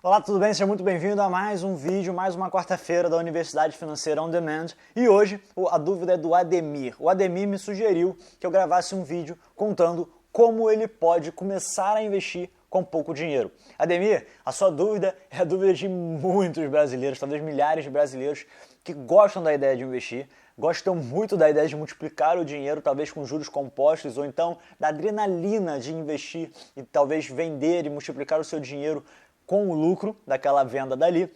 Olá, tudo bem? Seja muito bem-vindo a mais um vídeo, mais uma quarta-feira da Universidade Financeira On Demand. E hoje a dúvida é do Ademir. O Ademir me sugeriu que eu gravasse um vídeo contando como ele pode começar a investir com pouco dinheiro. Ademir, a sua dúvida é a dúvida de muitos brasileiros, talvez milhares de brasileiros que gostam da ideia de investir, gostam muito da ideia de multiplicar o dinheiro, talvez com juros compostos, ou então da adrenalina de investir e talvez vender e multiplicar o seu dinheiro com o lucro daquela venda dali,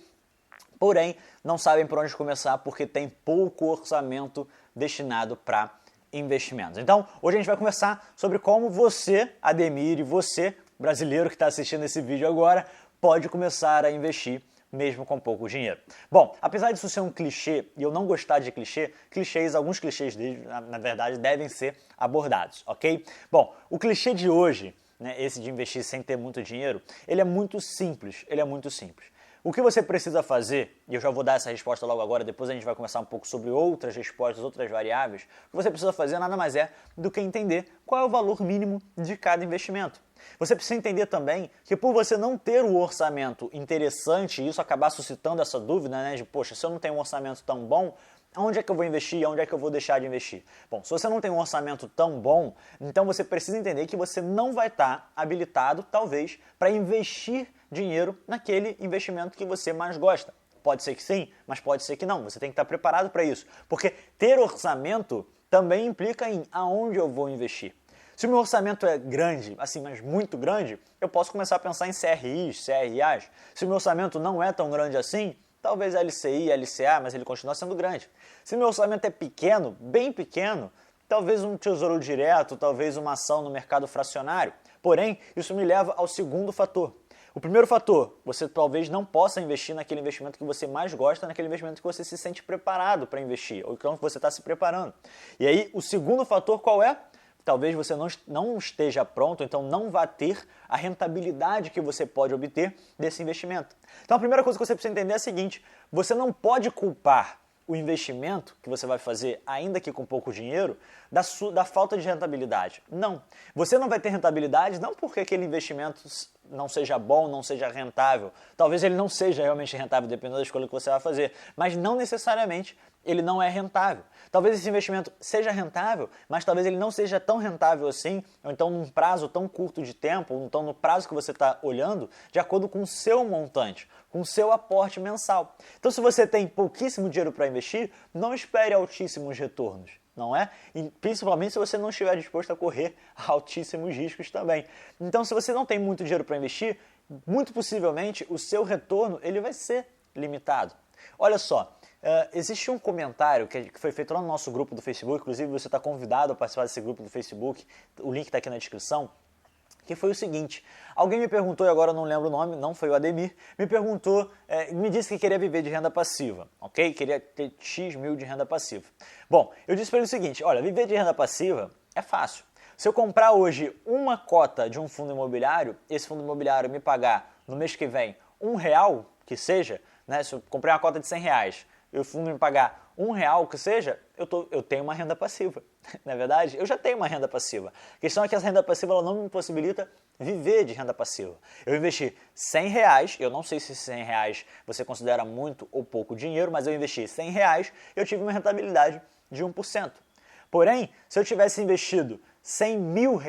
porém não sabem por onde começar porque tem pouco orçamento destinado para investimentos. Então, hoje a gente vai conversar sobre como você, Ademir, e você, brasileiro que está assistindo esse vídeo agora, pode começar a investir mesmo com pouco dinheiro. Bom, apesar disso ser um clichê, e eu não gostar de clichês, alguns clichês deles, na verdade, devem ser abordados, ok? Bom, o clichê de hoje, esse de investir sem ter muito dinheiro, ele é muito simples, O que você precisa fazer, e eu já vou dar essa resposta logo agora, depois a gente vai conversar um pouco sobre outras respostas, outras variáveis, o que você precisa fazer nada mais é do que entender qual é o valor mínimo de cada investimento. Você precisa entender também que por você não ter o orçamento interessante, e isso acabar suscitando essa dúvida, de, poxa, se eu não tenho um orçamento tão bom, onde é que eu vou investir e onde é que eu vou deixar de investir? Bom, se você não tem um orçamento tão bom, então você precisa entender que você não vai estar habilitado, talvez, para investir dinheiro naquele investimento que você mais gosta. Pode ser que sim, mas pode ser que não. Você tem que estar preparado para isso. Porque ter orçamento também implica em aonde eu vou investir. Se o meu orçamento é grande, assim, mas muito grande, eu posso começar a pensar em CRIs, CRAs. Se o meu orçamento não é tão grande assim, talvez LCI, LCA, mas ele continua sendo grande. Se meu orçamento é pequeno, bem pequeno, talvez um tesouro direto, talvez uma ação no mercado fracionário. Porém, isso me leva ao segundo fator. O primeiro fator, você talvez não possa investir naquele investimento que você mais gosta, naquele investimento que você se sente preparado para investir, ou então que você está se preparando. E aí, o segundo fator qual é? Talvez você não esteja pronto, então não vá ter a rentabilidade que você pode obter desse investimento. Então a primeira coisa que você precisa entender é a seguinte: você não pode culpar o investimento que você vai fazer, ainda que com pouco dinheiro, da falta de rentabilidade. Não. Você não vai ter rentabilidade não porque aquele investimento não seja bom, não seja rentável. Talvez ele não seja realmente rentável, dependendo da escolha que você vai fazer. Mas não necessariamente ele não é rentável. Talvez esse investimento seja rentável, mas talvez ele não seja tão rentável assim, ou então num prazo tão curto de tempo, ou então no prazo que você está olhando, de acordo com o seu montante, com o seu aporte mensal. Então, se você tem pouquíssimo dinheiro para investir, não espere altíssimos retornos, não é? E principalmente se você não estiver disposto a correr altíssimos riscos também. Então, se você não tem muito dinheiro para investir, muito possivelmente o seu retorno ele vai ser limitado. Olha só, existe um comentário que foi feito lá no nosso grupo do Facebook, inclusive você está convidado a participar desse grupo do Facebook, o link está aqui na descrição, que foi o seguinte: alguém me perguntou, e agora eu não lembro o nome, não foi o Ademir, me perguntou, me disse que queria viver de renda passiva, ok? Queria ter X mil de renda passiva. Bom, eu disse para ele o seguinte: olha, viver de renda passiva é fácil. Se eu comprar hoje uma cota de um fundo imobiliário, esse fundo imobiliário me pagar no mês que vem R$1, que seja, se eu comprei uma cota de R$100, e o fundo me pagar R$1, que seja, eu tenho uma renda passiva. Não é verdade? Eu já tenho uma renda passiva. A questão é que essa renda passiva ela não me possibilita viver de renda passiva. Eu investi R$100, eu não sei se R$100 você considera muito ou pouco dinheiro, mas eu investi R$100 e eu tive uma rentabilidade de 1%. Porém, se eu tivesse investido R$100 mil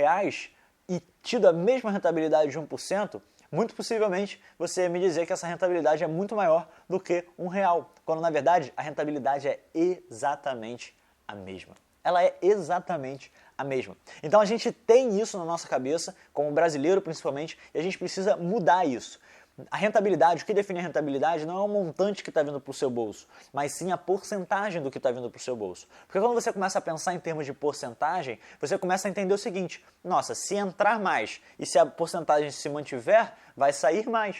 e tido a mesma rentabilidade de 1%, muito possivelmente você ia me dizer que essa rentabilidade é muito maior do que R$1, quando na verdade a rentabilidade é exatamente a mesma. Ela é exatamente a mesma. Então a gente tem isso na nossa cabeça, como brasileiro principalmente, e a gente precisa mudar isso. A rentabilidade, o que define a rentabilidade não é o montante que está vindo para o seu bolso, mas sim a porcentagem do que está vindo para o seu bolso. Porque quando você começa a pensar em termos de porcentagem, você começa a entender o seguinte: nossa, se entrar mais e se a porcentagem se mantiver, vai sair mais.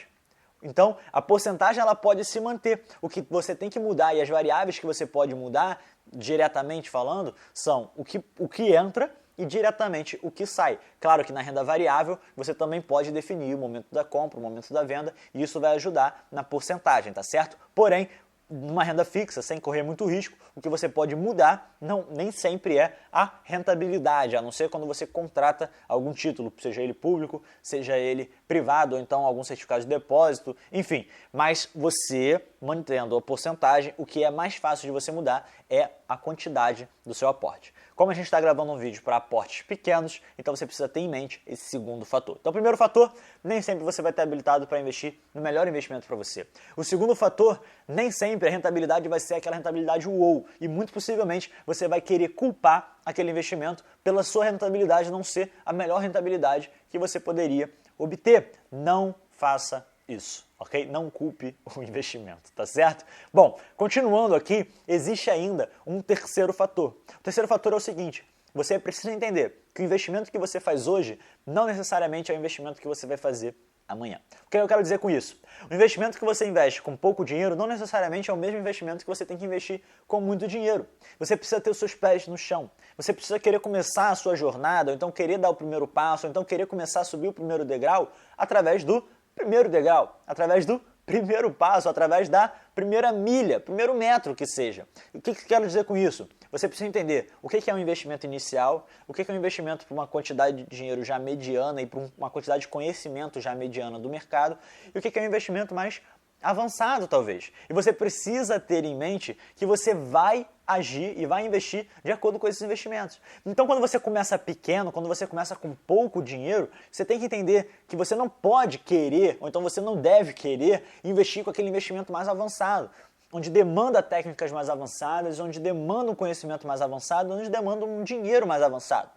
Então, a porcentagem ela pode se manter. O que você tem que mudar e as variáveis que você pode mudar, diretamente falando, são o que entra e diretamente o que sai. Claro que na renda variável você também pode definir o momento da compra, o momento da venda, e isso vai ajudar na porcentagem, tá certo? Porém, numa renda fixa, sem correr muito risco, o que você pode mudar nem sempre é a rentabilidade, a não ser quando você contrata algum título, seja ele público, seja ele privado, ou então algum certificado de depósito, enfim. Mas você, mantendo a porcentagem, o que é mais fácil de você mudar é a quantidade do seu aporte. Como a gente está gravando um vídeo para aportes pequenos, então você precisa ter em mente esse segundo fator. Então, o primeiro fator, nem sempre você vai estar habilitado para investir no melhor investimento para você. O segundo fator, nem sempre a rentabilidade vai ser aquela rentabilidade wow, e muito possivelmente você vai querer culpar aquele investimento pela sua rentabilidade não ser a melhor rentabilidade que você poderia obter. Não faça isso, ok? Não culpe o investimento, tá certo? Bom, continuando aqui, existe ainda um terceiro fator. O terceiro fator é o seguinte: você precisa entender que o investimento que você faz hoje não necessariamente é o investimento que você vai fazer amanhã. O que eu quero dizer com isso? O investimento que você investe com pouco dinheiro não necessariamente é o mesmo investimento que você tem que investir com muito dinheiro. Você precisa ter os seus pés no chão. Você precisa querer começar a sua jornada, ou então querer dar o primeiro passo, ou então querer começar a subir o primeiro degrau através do primeiro degrau, através do primeiro passo, através da primeira milha, primeiro metro que seja. O que eu quero dizer com isso? Você precisa entender o que é um investimento inicial, o que é um investimento para uma quantidade de dinheiro já mediana e para uma quantidade de conhecimento já mediana do mercado, e o que é um investimento mais avançado, talvez. E você precisa ter em mente que você vai agir e vai investir de acordo com esses investimentos. Então, quando você começa pequeno, quando você começa com pouco dinheiro, você tem que entender que você não pode querer, ou então você não deve querer, investir com aquele investimento mais avançado, onde demanda técnicas mais avançadas, onde demanda um conhecimento mais avançado, onde demanda um dinheiro mais avançado.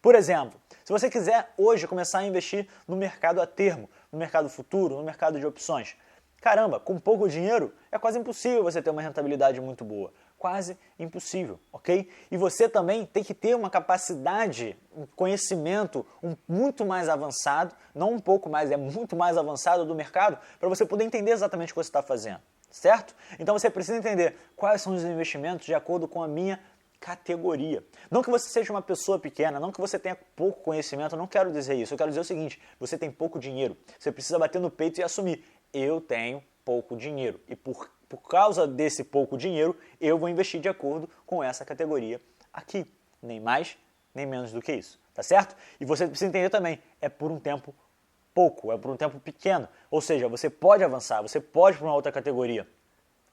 Por exemplo, se você quiser hoje começar a investir no mercado a termo, no mercado futuro, no mercado de opções, caramba, com pouco dinheiro é quase impossível você ter uma rentabilidade muito boa. Quase impossível, ok? E você também tem que ter uma capacidade, um conhecimento muito mais avançado, não um pouco mais, é muito mais avançado do mercado, para você poder entender exatamente o que você está fazendo, certo? Então você precisa entender quais são os investimentos de acordo com a minha categoria. Não que você seja uma pessoa pequena, não que você tenha pouco conhecimento, eu não quero dizer isso. Eu quero dizer o seguinte: você tem pouco dinheiro, você precisa bater no peito e assumir: eu tenho pouco dinheiro e por causa desse pouco dinheiro eu vou investir de acordo com essa categoria aqui, nem mais nem menos do que isso, tá certo? E você precisa entender também, é por um tempo pouco, é por um tempo pequeno, ou seja, você pode avançar, você pode ir para uma outra categoria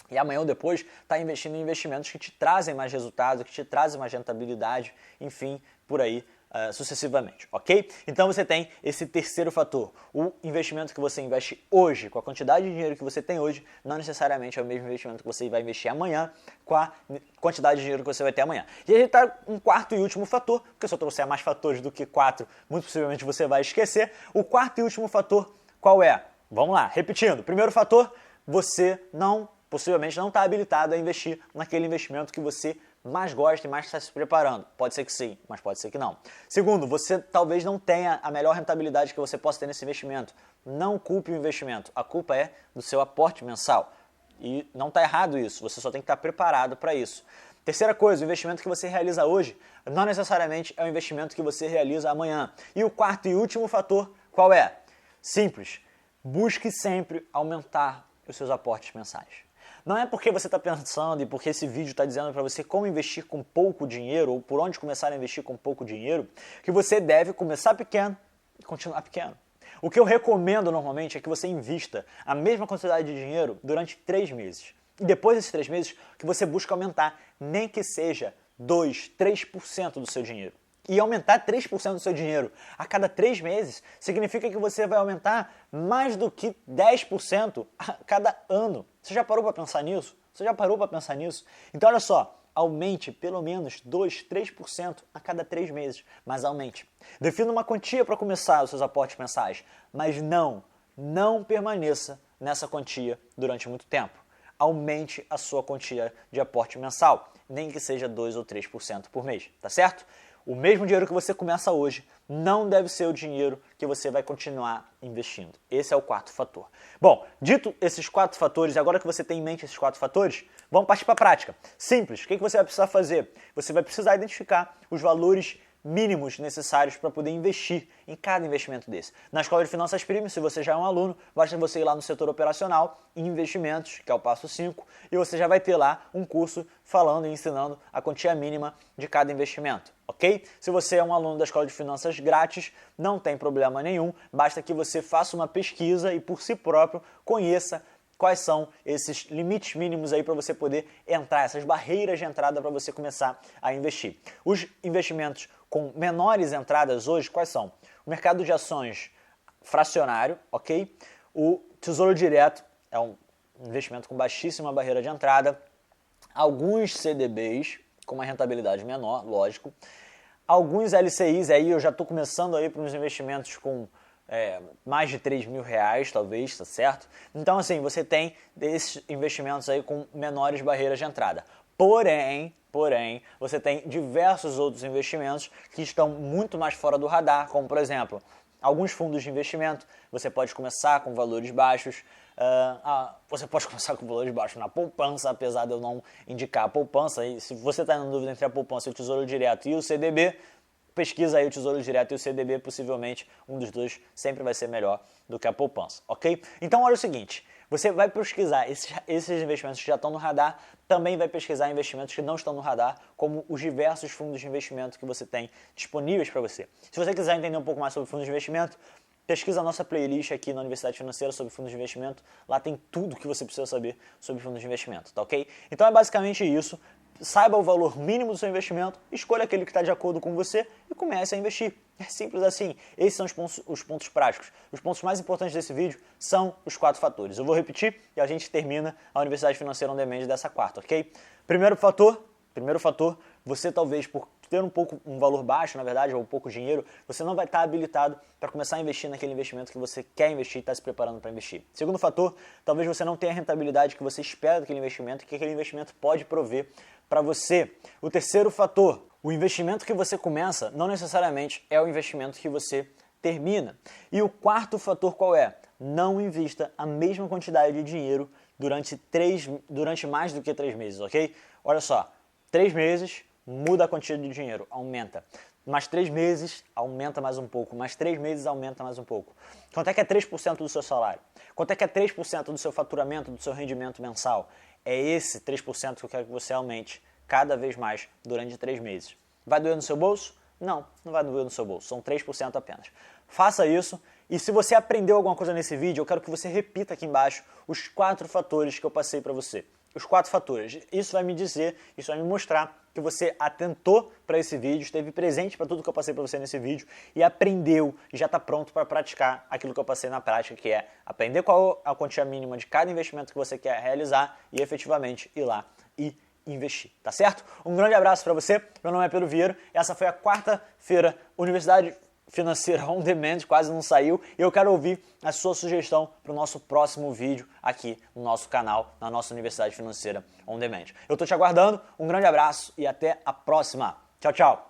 e amanhã ou depois está investindo em investimentos que te trazem mais resultados, que te trazem mais rentabilidade, enfim, por aí sucessivamente, ok? Então você tem esse terceiro fator, o investimento que você investe hoje, com a quantidade de dinheiro que você tem hoje, não necessariamente é o mesmo investimento que você vai investir amanhã, com a quantidade de dinheiro que você vai ter amanhã. E a gente está um quarto e último fator, porque se eu trouxer mais fatores do que 4, muito possivelmente você vai esquecer. O quarto e último fator, qual é? Vamos lá, repetindo. Primeiro fator, você possivelmente não está habilitado a investir naquele investimento que você mais gosta e mais está se preparando. Pode ser que sim, mas pode ser que não. Segundo, você talvez não tenha a melhor rentabilidade que você possa ter nesse investimento. Não culpe o investimento. A culpa é do seu aporte mensal. E não está errado isso, você só tem que estar preparado para isso. Terceira coisa, o investimento que você realiza hoje não necessariamente é o investimento que você realiza amanhã. E o quarto e último fator, qual é? Simples. Busque sempre aumentar os seus aportes mensais. Não é porque você está pensando e porque esse vídeo está dizendo para você como investir com pouco dinheiro ou por onde começar a investir com pouco dinheiro que você deve começar pequeno e continuar pequeno. O que eu recomendo normalmente é que você invista a mesma quantidade de dinheiro durante 3 meses. E depois desses 3 meses que você busca aumentar, nem que seja 2, 3% do seu dinheiro. E aumentar 3% do seu dinheiro a cada 3 meses significa que você vai aumentar mais do que 10% a cada ano. Você já parou para pensar nisso? Você já parou para pensar nisso? Então olha só, aumente pelo menos 2, 3% a cada 3 meses, mas aumente. Defina uma quantia para começar os seus aportes mensais, mas não permaneça nessa quantia durante muito tempo. Aumente a sua quantia de aporte mensal, nem que seja 2 ou 3% por mês, tá certo? O mesmo dinheiro que você começa hoje não deve ser o dinheiro que você vai continuar investindo. Esse é o quarto fator. Bom, dito esses 4 fatores, agora que você tem em mente esses 4 fatores, vamos partir para a prática. Simples, o que você vai precisar fazer? Você vai precisar identificar os valores mínimos necessários para poder investir em cada investimento desse. Na Escola de Finanças Premium, se você já é um aluno, basta você ir lá no setor operacional, em investimentos, que é o passo 5, e você já vai ter lá um curso falando e ensinando a quantia mínima de cada investimento, ok? Se você é um aluno da Escola de Finanças grátis, não tem problema nenhum, basta que você faça uma pesquisa e por si próprio conheça quais são esses limites mínimos aí para você poder entrar, essas barreiras de entrada para você começar a investir. Os investimentos com menores entradas hoje, quais são? O mercado de ações fracionário, ok? O Tesouro Direto é um investimento com baixíssima barreira de entrada. Alguns CDBs com uma rentabilidade menor, lógico. Alguns LCIs, aí eu já estou começando aí para uns investimentos com mais de 3 mil reais, talvez, tá certo? Então, assim, você tem esses investimentos aí com menores barreiras de entrada. Porém, você tem diversos outros investimentos que estão muito mais fora do radar, como, por exemplo, alguns fundos de investimento. Você pode começar com valores baixos. Você pode começar com valores baixos na poupança, apesar de eu não indicar a poupança. E se você está na dúvida entre a poupança e o Tesouro Direto e o CDB, pesquisa aí o Tesouro Direto e o CDB, possivelmente um dos dois sempre vai ser melhor do que a poupança, ok? Então olha o seguinte, você vai pesquisar esses investimentos que já estão no radar, também vai pesquisar investimentos que não estão no radar, como os diversos fundos de investimento que você tem disponíveis para você. Se você quiser entender um pouco mais sobre fundos de investimento, pesquisa a nossa playlist aqui na Universidade Financeira sobre fundos de investimento, lá tem tudo que você precisa saber sobre fundos de investimento, tá ok? Então é basicamente isso. Saiba o valor mínimo do seu investimento, escolha aquele que está de acordo com você e comece a investir. É simples assim. Esses são os pontos práticos. Os pontos mais importantes desse vídeo são os 4 fatores. Eu vou repetir e a gente termina a Universidade Financeira On Demand dessa quarta, ok? Primeiro fator, você talvez por ter um valor baixo, na verdade, ou pouco dinheiro, você não vai estar habilitado para começar a investir naquele investimento que você quer investir e está se preparando para investir. Segundo fator, talvez você não tenha a rentabilidade que você espera daquele investimento e que aquele investimento pode prover para você. O terceiro fator, o investimento que você começa não necessariamente é o investimento que você termina. E o quarto fator qual é? Não invista a mesma quantidade de dinheiro durante mais do que 3 meses, ok? Olha só, 3 meses, muda a quantia de dinheiro, aumenta. Mais 3 meses, aumenta mais um pouco. Mais 3 meses, aumenta mais um pouco. Quanto é que é 3% do seu salário? Quanto é que é 3% do seu faturamento, do seu rendimento mensal? É esse 3% que eu quero que você aumente cada vez mais durante 3 meses. Vai doer no seu bolso? Não, não vai doer no seu bolso. São 3% apenas. Faça isso. E se você aprendeu alguma coisa nesse vídeo, eu quero que você repita aqui embaixo os 4 fatores que eu passei para você. Os 4 fatores. Isso vai me dizer, isso vai me mostrar que você atentou para esse vídeo, esteve presente para tudo que eu passei para você nesse vídeo e aprendeu e já está pronto para praticar aquilo que eu passei na prática, que é aprender qual a quantia mínima de cada investimento que você quer realizar e efetivamente ir lá e investir, tá certo? Um grande abraço para você, meu nome é Pedro Vieira, essa foi a quarta-feira Universidade Financeira On Demand, quase não saiu, e eu quero ouvir a sua sugestão para o nosso próximo vídeo aqui no nosso canal, na nossa Universidade Financeira On Demand. Eu estou te aguardando, um grande abraço e até a próxima. Tchau, tchau!